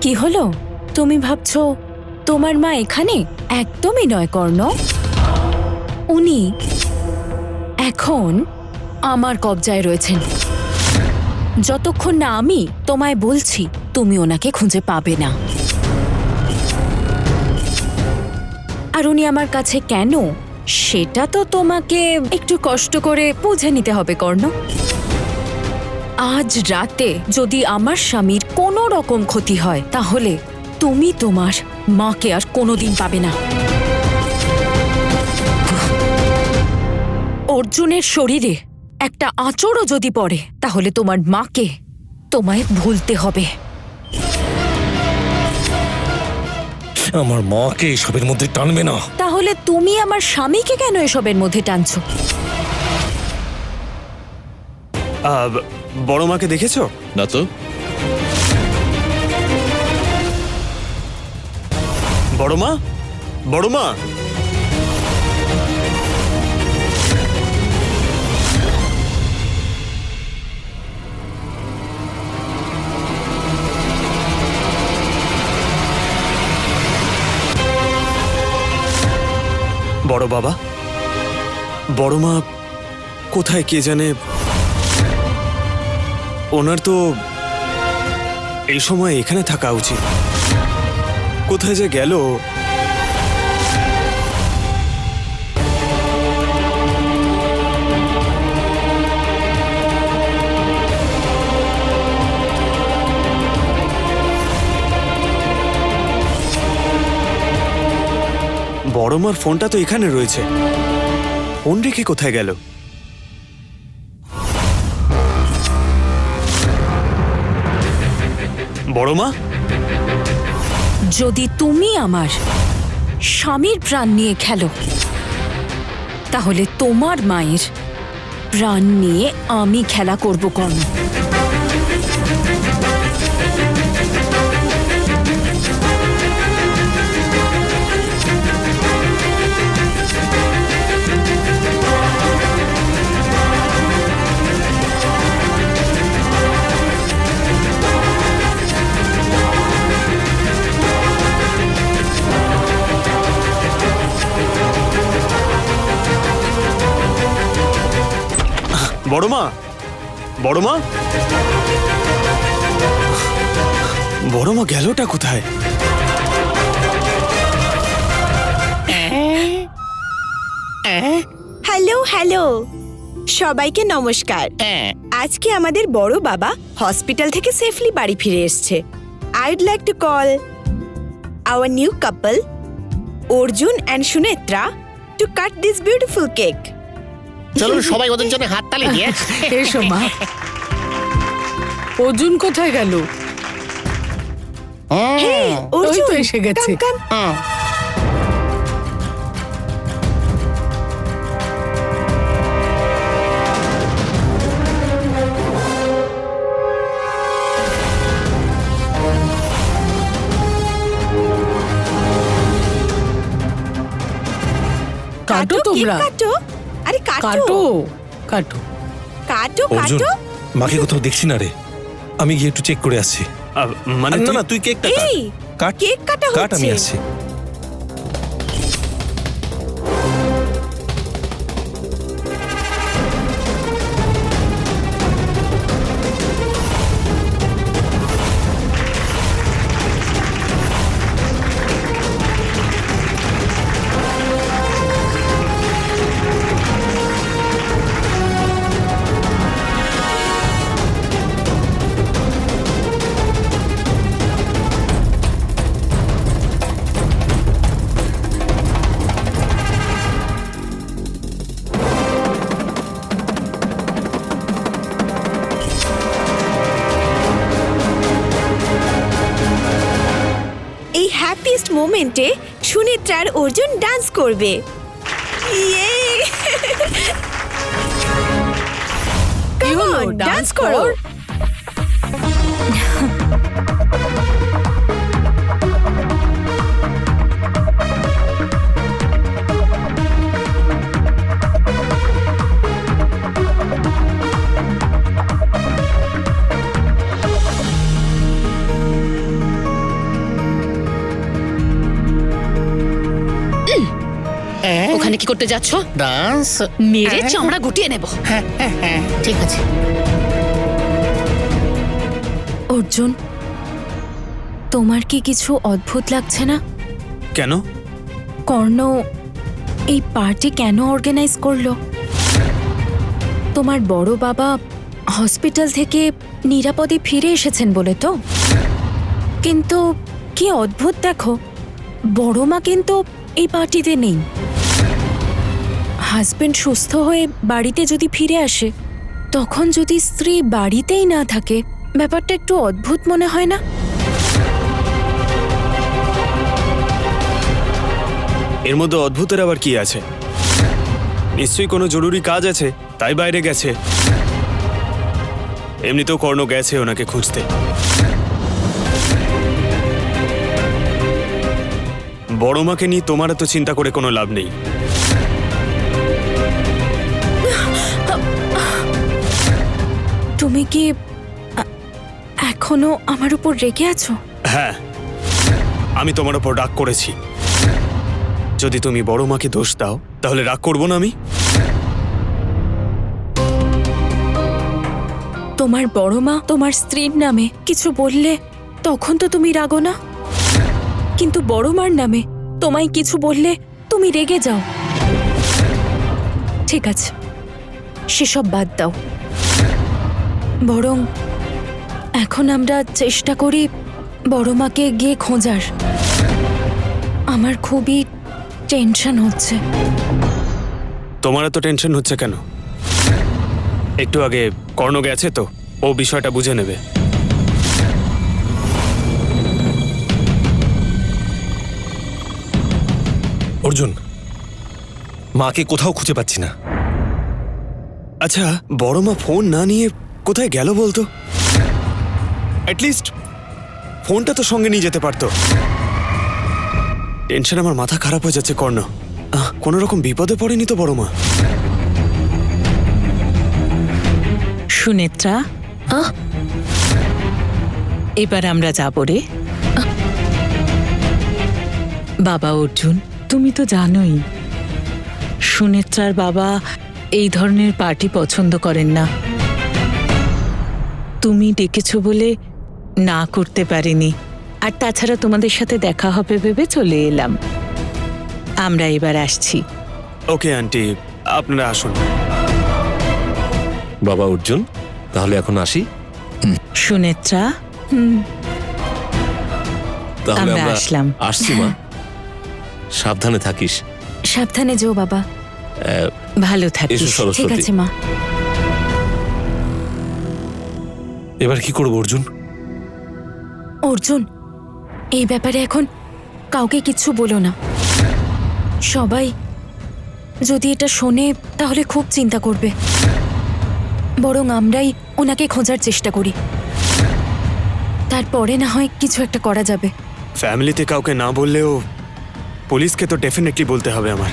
কি হলো? তুমি ভাবছো তোমার মা এখানে? একদমই নয় কর্ণ। উনি এখন আমার কবজায় রয়েছেন। যতক্ষণ না আমি তোমায় বলছি, তুমি ওনাকে খুঁজে পাবে না। আর উনি আমার কাছে কেন, সেটা তো তোমাকে একটু কষ্ট করে বুঝে নিতে হবে কর্ণ। আজ রাতে যদি আমার স্বামীর কোনো রকম ক্ষতি হয়, তাহলে তুমি তোমার মাকে আর কোনোদিন পাবে না। অর্জুনের শরীরে একটা আঁচড়ও যদি পড়ে, তাহলে তোমার মাকে তোমায় ভুলতে হবে। আমার মাকে এসবের মধ্যে টানবে না। তাহলে তুমি আমার স্বামীকে কেন এসবের মধ্যে টানছো? বড় মাকে দেখেছো? না তো। বড় মা, বড় মা, বড় বাবা, বড় মা কোথায় কে জানে। ওনার তো এই সময় এখানে থাকা উচিত। কোথায় যে গেল? বড় মার ফোনটা তো এখানে রয়েছে, ফোন রেখে কোথায় গেল? বড় মা, যদি তুমি আমার স্বামীর প্রাণ নিয়ে খেলো, তাহলে তোমার মায়ের প্রাণ নিয়ে আমি খেলা করব কর্ণ। বড় মা, বড় মা, বড় মা গেলটা কোথায়? হ্যালো হ্যালো, সবাইকে নমস্কার। আজকে আমাদের বড় বাবা হসপিটাল থেকে সেফলি বাড়ি ফিরে এসেছে। I'd like to call our new couple Arjun and Sunetra to cut this beautiful cake. চলুন সবাই ওদের জন্য হাততালি দিয়ে। এসো মা। অর্জুন কোথায় গেল? ওই অর্জুন তো এসে গেছে। come, come. কাটো তোমরা, কেক কাটো। আরে কাটো কাটো কাটো। কাটো অর্জুন, কাটো। মাকে কোথাও দেখছি না রে। আমি গিয়ে একটু চেক করে আসছি। মানে না না, তুই কেকটা কাট। এই কাট, কেক কাটা কাট, আমি হচ্ছে। আসছি। এই হ্যাপিয়েস্ট মোমেন্টে সুনেত্রার অর্জুন ডান্স করবে। ইয়ে! কি Come হলো? on, ডান্স dance করো। করো। করতে যাচ্ছ? ডান্স মেরে চামড়া গুটিয়ে নেব। হ্যাঁ হ্যাঁ হ্যাঁ ঠিক আছে। অর্জুন, তোমার কি কিছু অদ্ভুত লাগছে না? কেন? কর্ণ এই পার্টি কেন অর্গানাইজ করলো? তোমার বড় বাবা হসপিটাল থেকে নিরাপদে ফিরে এসেছেন বলে তো? কিন্তু কি অদ্ভুত দেখো, বড় মা কিন্তু এই পার্টিতে নেই। হাজবেন্ড সুস্থ হয়ে বাড়িতে যদি ফিরে আসে, তখন যদি স্ত্রী বাড়িতেই না থাকে, ব্যাপারটা একটু অদ্ভুত মনে হয় না? এর মধ্যে অদ্ভুতের আবার কি আছে? নিশ্চয়ই কোনো জরুরি কাজ আছে, তাই বাইরে গেছে। এমনিতেও কর্ণ গেছে ওনাকে খুঁজতে। বড় মাকে নিয়ে তোমার তো চিন্তা করে কোনো লাভ নেই। তুমি কি এখনো আমার উপর রেগে আছো? হ্যাঁ, আমি তোমার ওপর রাগ করেছি। যদি তুমি বড় মাকে দোষ দাও, তাহলে রাগ করবো না আমি? তোমার বড় মা তোমার স্ত্রীর নামে কিছু বললে তখন তো তুমি রাগো না, কিন্তু বড় মার নামে তোমায় কিছু বললে তুমি রেগে যাও। ঠিক আছে, সেসব বাদ দাও। বরং এখন আমরা চেষ্টা করি বড় মাকে গিয়ে খোঁজার। আমার খুবই টেনশন হচ্ছে। তোমার এত টেনশন হচ্ছে কেন? একটু আগে কর্ণ গেছে তো, ও বিষয়টা বুঝে নেবে। অর্জুন, মাকে কোথাও খুঁজে পাচ্ছি না। আচ্ছা, বড় মা ফোন না নিয়ে কোথায় গেল বলতো? অ্যাটলিস্ট ফোনটা তো সঙ্গে নিয়ে যেতে পারতো। টেনশন আমার মাথা খারাপ হয়ে যাচ্ছে কর্ণ। কোনো রকম বিপদে পড়েনি তো বড় মা? সুনেত্রা, এবার আমরা যাব রে। বাবা অর্জুন, তুমি তো জানোই সুনেত্রার বাবা এই ধরনের পার্টি পছন্দ করেন না। তুমি ডেকেছো বলে না করতে পারিনি, আর তাছাড়া তোমাদের সাথে দেখা হবে ভেবে চলে এলাম। আমরা এবার আসছি। ওকে আন্টি, আপনারা আসুন। বাবা অর্জুন, তাহলে এখন আসি। সুনেত্রা, তাহলে আমরা আমরা আসলাম। আসছি মা, সাবধানে থাকিস। সাবধানে যেও বাবা। ভালো এসো থাকিস। ঠিক সরস্বতী। আছে মা। এবার কি করবো অর্জুন? অর্জুন, এই ব্যাপারে এখন কাউকে কিচ্ছু বলো না। সবাই যদি এটা শোনে তাহলে খুব চিন্তা করবে। বরং আমরাই ওনাকে খোঁজার চেষ্টা করি, তারপরে না হয় কিছু একটা করা যাবে। ফ্যামিলিতে কাউকে না বললেও পুলিশকে তো ডেফিনেটলি বলতে হবে আমার।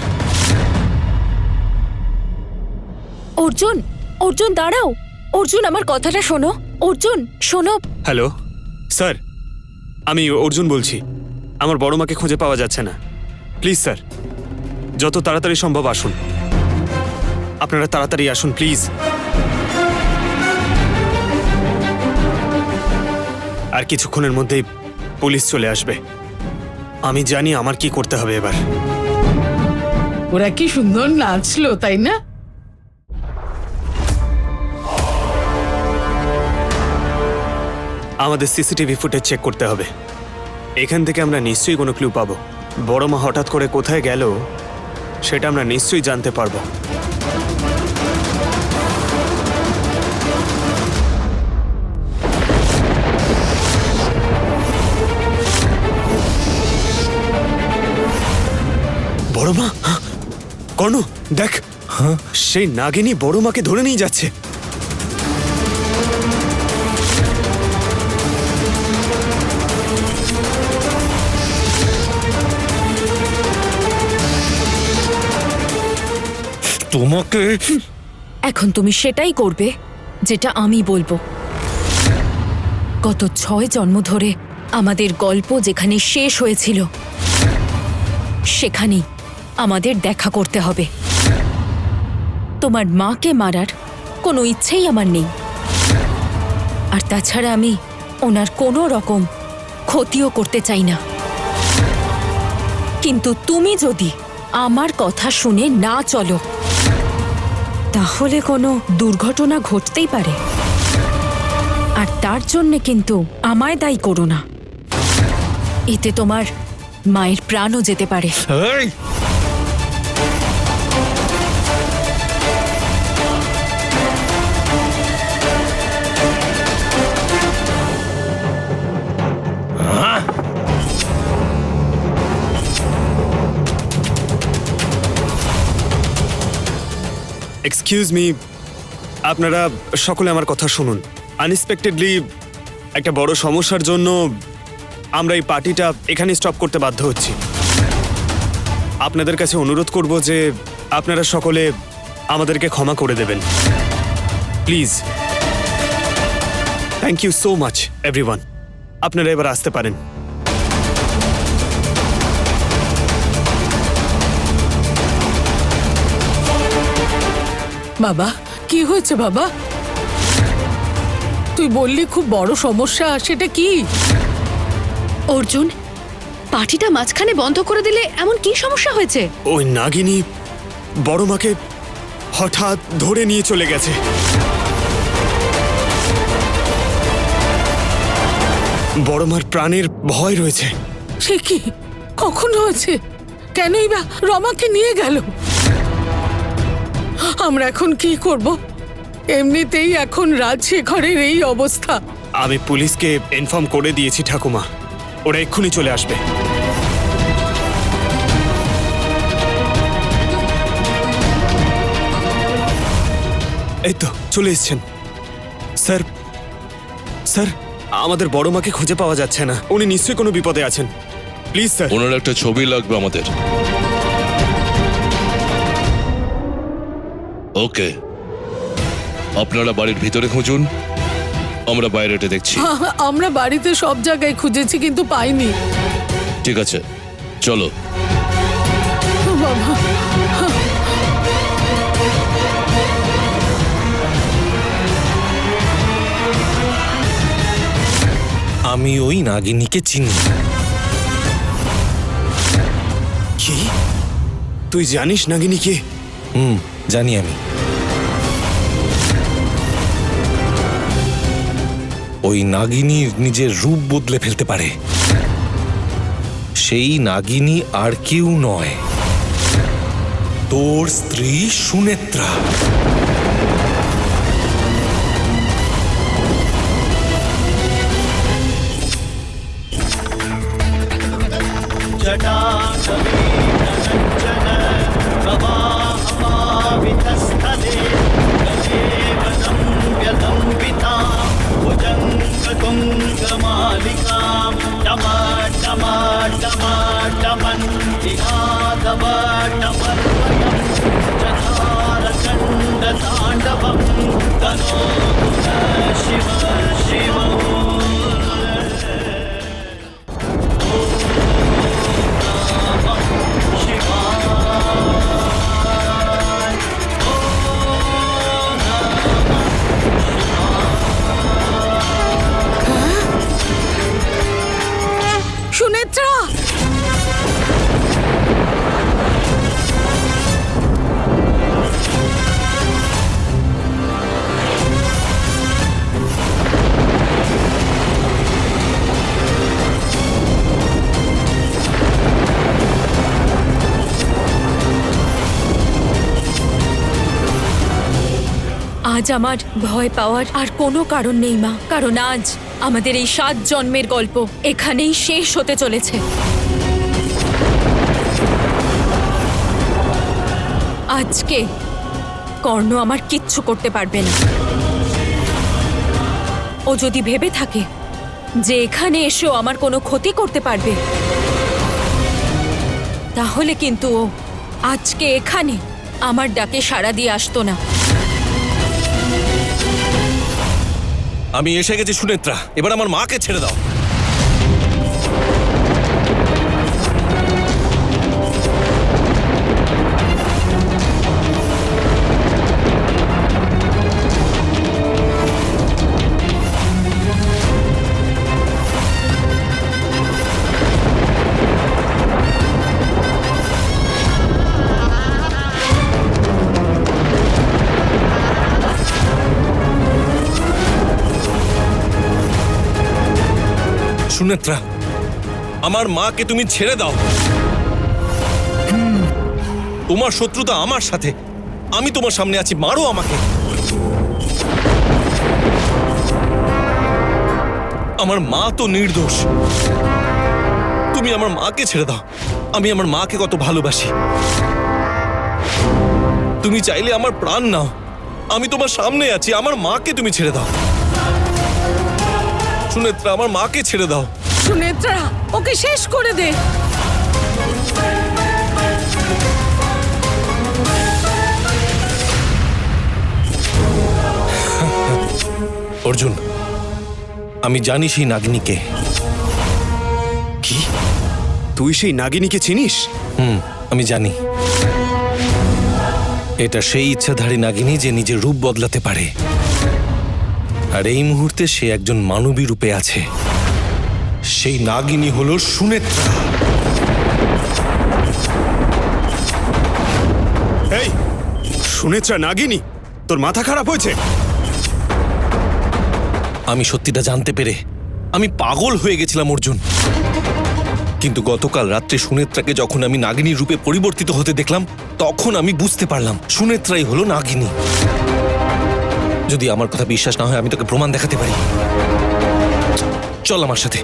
অর্জুন, অর্জুন দাঁড়াও। অর্জুন, আমার কথাটা শোনো। অর্জুন শোনো। হ্যালো স্যার, আমি অর্জুন বলছি। আমার বড় মাকে খুঁজে পাওয়া যাচ্ছে না। প্লিজ স্যার, যত তাড়াতাড়ি সম্ভব আসুন। আপনারা তাড়াতাড়ি আসুন প্লিজ। আর কিছুক্ষণের মধ্যেই পুলিশ চলে আসবে। আমি জানি আমার কি করতে হবে এবার। ওরা কি সুন্দর নাচলো, তাই না? আমাদের সিসিটিভি ফুটেজ চেক করতে হবে। এখান থেকে আমরা নিশ্চয়ই কোনো ক্লু পাবো। বড় মা হঠাৎ করে কোথায় গেল সেটা আমরা নিশ্চয়ই জানতে পারবো। বড় মা, কর্ণ দেখ, সেই নাগিনী বড় মাকে ধরে নিয়ে যাচ্ছে। তোমাকে এখন তুমি সেটাই করবে যেটা আমি বলবো। গত 6 জন্ম ধরে আমাদের গল্প যেখানে শেষ হয়েছিল, সেখানেই আমাদের দেখা করতে হবে। তোমার মাকে মারার কোনো ইচ্ছেই আমার নেই, আর তাছাড়া আমি ওনার কোনো রকম ক্ষতিও করতে চাই না। কিন্তু তুমি যদি আমার কথা শুনে না চলো, তাহলে কোনো দুর্ঘটনা ঘটতেই পারে, আর তার জন্য কিন্তু আমায় দায়ী করো না। এতে তোমার মায়ের প্রাণও যেতে পারে। এই! এক্সকিউজ মি, আপনারা সকলে আমার কথা শুনুন। আনএক্সপেক্টেডলি একটা বড় সমস্যার জন্য আমরা এই পার্টিটা এখানে স্টপ করতে বাধ্য হচ্ছি। আপনাদের কাছে অনুরোধ করব যে আপনারা সকলে আমাদেরকে ক্ষমা করে দেবেন, please. Thank you so much everyone. আপনারা এবার আসতে পারেন। বাবা, কি হয়েছে বাবা? তুই বললি খুব বড় সমস্যা, সেটা কি? অর্জুন, পার্টিটা মাঝখানে বন্ধ করে দিলে এমন কি সমস্যা হয়েছে? ওই নাগিনী বড় মাকে হঠাৎ ধরে নিয়ে চলে গেছে। বড় মার প্রাণের ভয় রয়েছে। সে কি? কখন হয়েছে? কেনই বা রমাকে নিয়ে গেল? আমরা এখন কি করব? এমনিতেই এখন রাজশেখরের এই অবস্থা। আমি পুলিশকে ইনফর্ম করে দিয়েছি ঠাকুমা, ওরা এক্ষুনি চলে আসবে। এই তো চলে এসছেন। স্যার, স্যার, আমাদের বড় মাকে খুঁজে পাওয়া যাচ্ছে না। উনি নিশ্চয়ই কোনো বিপদে আছেন। Please sir. ওনার একটা ছবি লাগবে আমাদের। ওকে, আপনারা বাড়ির ভিতরে খুঁজুন, আমরা বাইরেটা দেখছি। আমরা বাড়িতে সব জায়গায় খুঁজেছি কিন্তু পাইনি। ঠিক আছে, চলো। বাবা, আমি ওই নাগিনীকে চিনি। কি? তুই জানিস নাগিনী কে? জানি আমি। ওই নাগিনী নিজের রূপ বদলে ফেলতে পারে। সেই নাগিনী আর কেউ নয়, তোর স্ত্রী সুনেত্রা। সুনেত্রা! আজ আমার ভয় পাওয়ার আর কোনো কারণ নেই মা, কারণ আজ আমাদের এই 7 জন্মের গল্প এখানেই শেষ হতে চলেছে। আজকে কর্ণ আমার কিচ্ছু করতে পারবে না। ও যদি ভেবে থাকে যে এখানে এসেও আমার কোনো ক্ষতি করতে পারবে, তাহলে কিন্তু ও আজকে এখানে আমার ডাকে সাড়া দিয়ে আসতো না। আমি এসে গেছি সুনেত্রা, এবার আমার মাকে ছেড়ে দাও। সুনেত্রা, আমার মাকে তুমি ছেড়ে দাও। তোমার শত্রুতা আমার সাথে, আমি তোমার সামনে আছি, মারো আমাকে। আমার মা তো নির্দোষ, তুমি আমার মাকে ছেড়ে দাও। আমি আমার মাকে কত ভালোবাসি, তুমি চাইলে আমার প্রাণ নাও, আমি তোমার সামনে আছি। আমার মাকে তুমি ছেড়ে দাও সুনেত্রা, আমার মাকে ছেড়ে দাও। সুনেত্রা, ওকে শেষ করে দে। অর্জুন, আমি জানি সেই নাগিনীকে। কি তুই সেই নাগিনীকে চিনিস? আমি জানি এটা সেই ইচ্ছাধারী নাগিনী যে নিজের রূপ বদলাতে পারে, আর এই মুহূর্তে সে একজন মানবী রূপে আছে। সেই নাগিনী হলো সুনেত্রা। এই সুনেত্রা নাগিনী? তোর মাথা খারাপ হয়েছে? আমি সত্যিটা জানতে পেরে আমি পাগল হয়ে গেছিলাম অর্জুন, কিন্তু গতকাল রাত্রে সুনেত্রাকে যখন আমি নাগিনীর রূপে পরিবর্তিত হতে দেখলাম, তখন আমি বুঝতে পারলাম সুনেত্রাই হলো নাগিনী। যদি আমার কথা বিশ্বাস না হয়, আমি তোকে প্রমাণ দেখাতে পারি। চল আমার সাথে।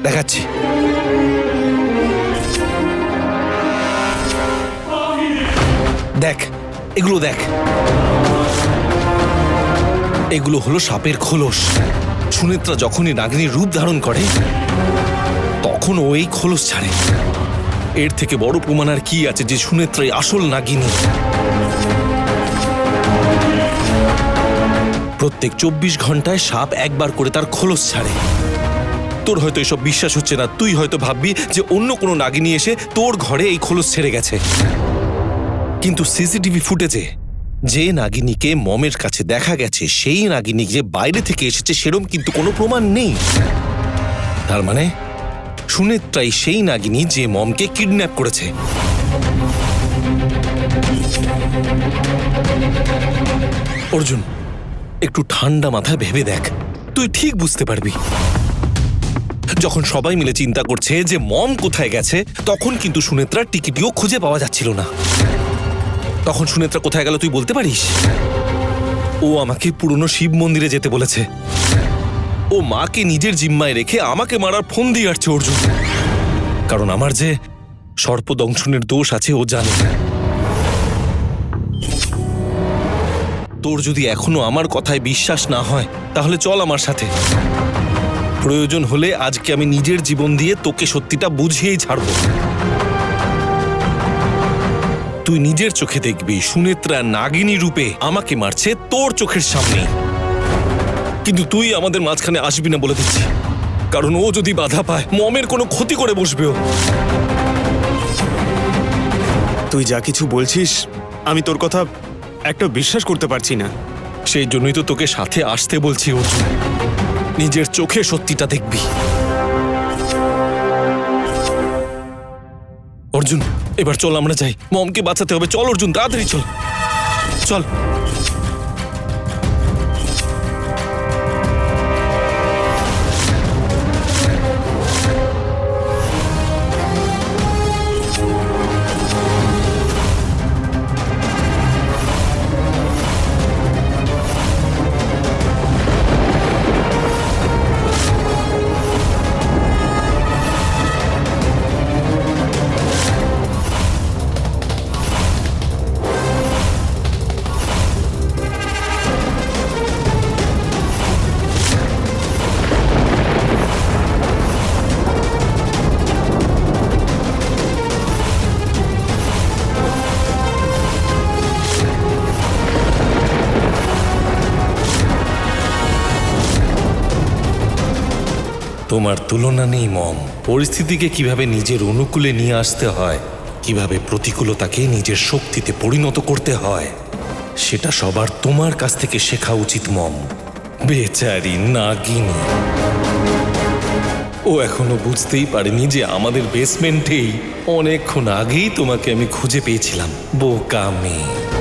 দেখাচ্ছি। দেখ, এগুলো দেখ, এগুলো হলো সাপের খোলস। সুনেত্রা যখনই নাগিনীর রূপ ধারণ করে, তখন ও এই খোলস ছাড়ে। এর থেকে বড় প্রমাণ আর কি আছে যে সুনেত্রাই আসল নাগিনী? প্রত্যেক 24 ঘন্টায় সাপ একবার করে তার খোলস ছাড়ে। তোর হয়তো এসব বিশ্বাস হচ্ছে না, তুই হয়তো ভাববি যে অন্য কোনো নাগিনী এসে তোর ঘরে এই খোলস ছেড়ে গেছে, কিন্তু সিসিটিভি ফুটেজে যে নাগিনীকে মমের কাছে দেখা গেছে, সেই নাগিনী যে বাইরে থেকে এসেছে সেরম কিন্তু কোনো প্রমাণ নেই। তার মানে সুনেত্রাই সেই নাগিনী যে মমকে কিডন্যাপ করেছে। অর্জুন, একটু ঠান্ডা মাথায় ভেবে দেখ, তুই ঠিক বুঝতে পারবি। যখন সবাই মিলে চিন্তা করছে যে মম কোথায় গেছে, তখন কিন্তু সুনেত্রার টিকিটিও খুঁজে পাওয়া যাচ্ছিল না। তখন সুনেত্রা কোথায় গেল তুই বলতে পারিস? ও আমাকে পুরনো শিব মন্দিরে যেতে বলেছে। ও মাকে নিজের জিম্মায় রেখে আমাকে মারার ফোন দিয়ে আসছে অর্জুন, কারণ আমার যে সর্পদংশনের দোষ আছে ও জানে। তোর যদি এখনো আমার কথায় বিশ্বাস না হয়, তাহলে চল আমার সাথে। প্রয়োজন হলে আজকে আমি নিজের জীবন দিয়ে তোকে সত্যিটা বুঝিয়েই ছাড়ব। তুই নিজের চোখে দেখবি সুনেত্রা নাগিনী রূপে আমাকে মারছে তোর চোখের সামনে। কিন্তু তুই আমাদের মাঝখানে আসবি না বলে দিচ্ছি, কারণ ও যদি বাধা পায়, মমের কোনো ক্ষতি করে বসবে ও। তুই যা কিছু বলছিস আমি তোর কথা একটা বিশ্বাস করতে পারছি না। সেই জন্যই তো তোকে সাথে আসতে বলছি অর্জুন, নিজের চোখে সত্যিটা দেখবি। অর্জুন, এবার চল আমরা যাই, মমকে বাঁচাতে হবে। চল অর্জুন, তাড়াতাড়ি চল চল। তোমার তুলনা নেই মম। পরিস্থিতিকে কিভাবে নিজের অনুকূলে নিয়ে আসতে হয়, কিভাবে প্রতিকূলতাকে নিজের শক্তিতে পরিণত করতে হয়, সেটা সবার তোমার কাছ থেকে শেখা উচিত মম। বেচারি নাগিনী। ও এখনো বুঝতেই পারেনি যে আমাদের বেসমেন্টেই অনেকক্ষণ আগেই তোমাকে আমি খুঁজে পেয়েছিলাম, বোকা মেয়ে।